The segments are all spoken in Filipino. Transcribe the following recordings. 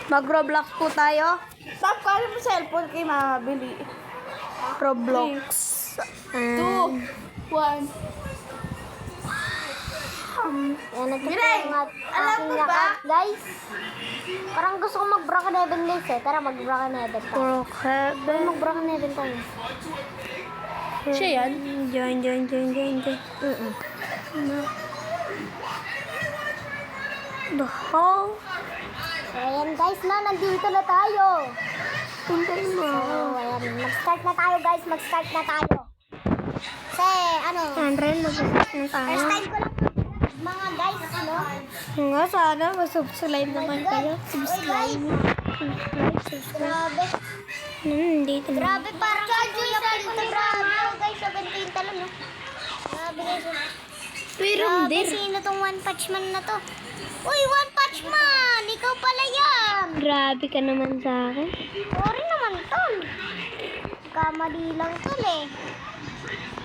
Mag-Roblox po tayo. Stop calling mo cellphone kay Mama. Bili. Roblox. 2, 1. Yan, nagkita Miray, yung alam mo ba? account, guys. Parang gusto ko mag-Broken Heaven guys eh. Tara, mag-Broken Heaven tayo. Broken. Mag-Broken Heaven tayo. Siya yan? Join. Bahaw. So, ayan guys na, nandito na tayo. Hintay mo. So, ayan, mag-start na tayo guys, mag-start na tayo. Kasi, ano, Andre, mag-start na tayo. first time ko lang mga guys, ano? Nga, sana masubscribe naman kayo. Subscribe. Grabe. Dito na. Grabe, parang si Kuya Pinto drama. Guys, 17 talo, no? Grabe guys. Grabe, sino tong One Punch Man na to? Uy, One Punch Man! Ikaw pala yan! Grabe ka naman sa akin. Sorry naman, tol. Kamali lang, tol eh.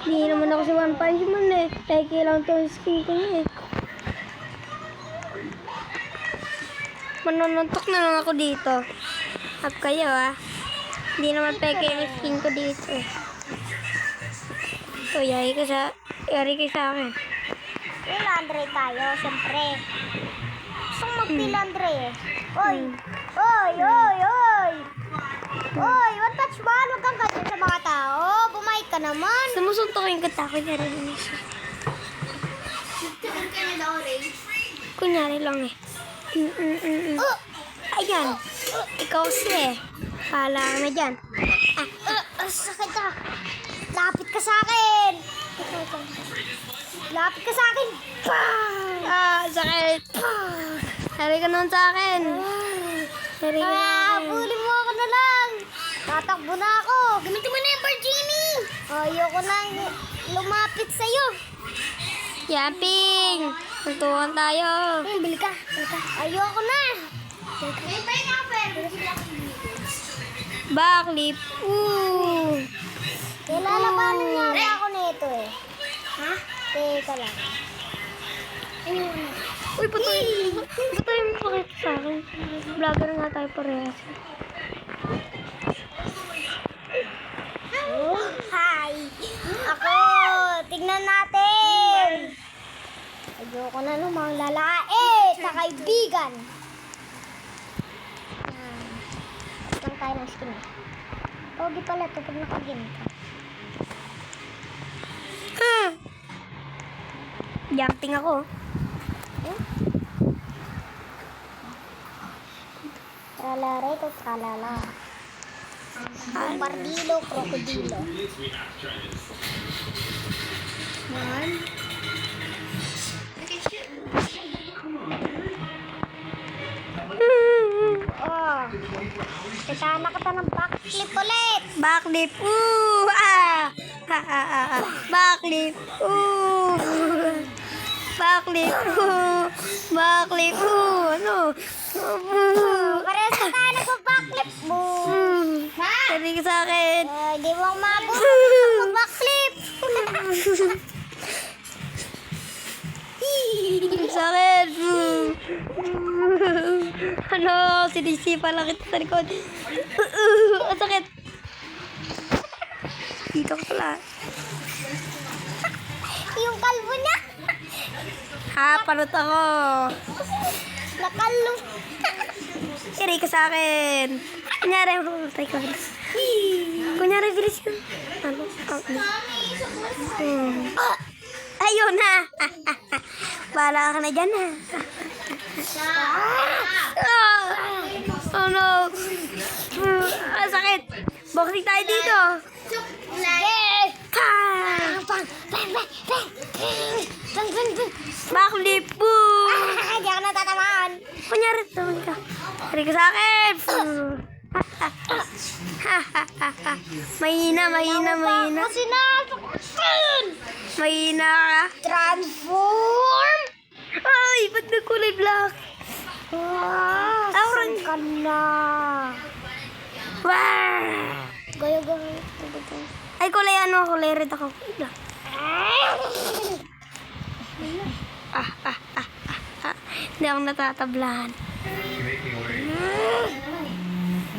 Hindi naman ako si One Punch Man eh. Peke lang to skin ko niya eh. Manununtok na lang ako dito. At kayo ah. Hindi naman peke yung skin ko dito eh. So, yari ka sa akin. Pilandre tayo, siyempre. Gusto kong magpilandre eh. Oy! Oy! One Punch Man, huwag kang ganyan sa mga tao. Bumait ka naman. Sumusuntokin ko tako niya rin na siya. Kunyari lang eh. Ayan. Ikaw siya eh. Pala ka na dyan. Sakit ka. Lapit ka sa akin. Lapit ka sa akin. Sakit. Hari ka naman sa akin. Hari ka naman. Bully mo ako na lang. Tatakbo na ako. Gamitin mo na yung Virginie. Ayoko na lumapit sa'yo. Yapping. Magtukan tayo. Bili ka. Ayoko na. Backflip. Lalabanan niya ako nito eh. Ha? Teka lang. Uy, patay. Patay mo pakita sa akin. Vlogger nga tayo parehas. Hi! Ako! Tignan natin! Ayoko na lumang lalait na kaibigan. Lang tayo ng skin. Pogi pala ito pag nakaginto. Jumping ako. Tralala ito, tralala. Bombardilo, krokodilo. Oh. Kasama kita ng backflip ulit. Backflip. Backflip. Backflip. Backflip. Ano? Parehas na tayo nagpa-backflip. Ha? Hindi ka sa akin. Di mo ako mabulong. Backflip. Sa akin. Ano? Sinisipa lang kita sa likod. Ang sakit. Dito ko pala. Yung kalbo niya. Panot ako. Nakalong. Iri ka sa akin. Kunyari, tay ko. Kunyari, bilis yun. Ano? Ayun na. Bala ka na dyan ha. Oh no. Ang sakit. Boxing tayo dito. Yes! Backflip. Boom. Hindi ako natatamaan. Kunyari, taman ka. Iri ka sa akin. Mahina. Kasi nasaktan! Mahina ka. Transform! Ay, ba't nagkulay black? Saan ka na? Wow! Gaya. Ay, kulay ano? Kulay red ako. Black. Hindi ako natatablahan.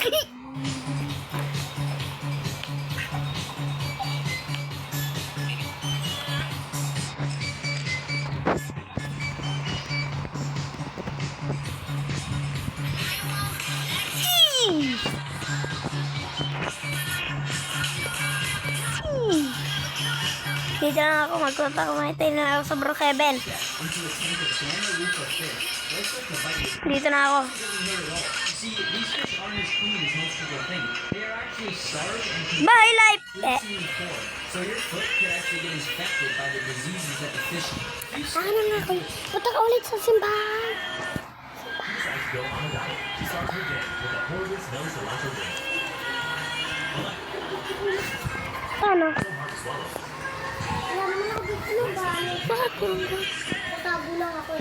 Dito lang ako, magkunta kumaitay na ako sa Brookhaven. Dito na ako. See, these fish aren't as clean as most people think. They are actually starved and can Bye, life! eat corn. So your foot could actually get infected by the diseases that the fish eat. Ano na ako? Punta ka ulit sa simbahan. Decides to go on a diet. She starts her day with a horribly smelly cilantro drink. Ano? Hard to swallow. Wala naman ako dito. Ano ba? Bakit mo? Tatago lang ako.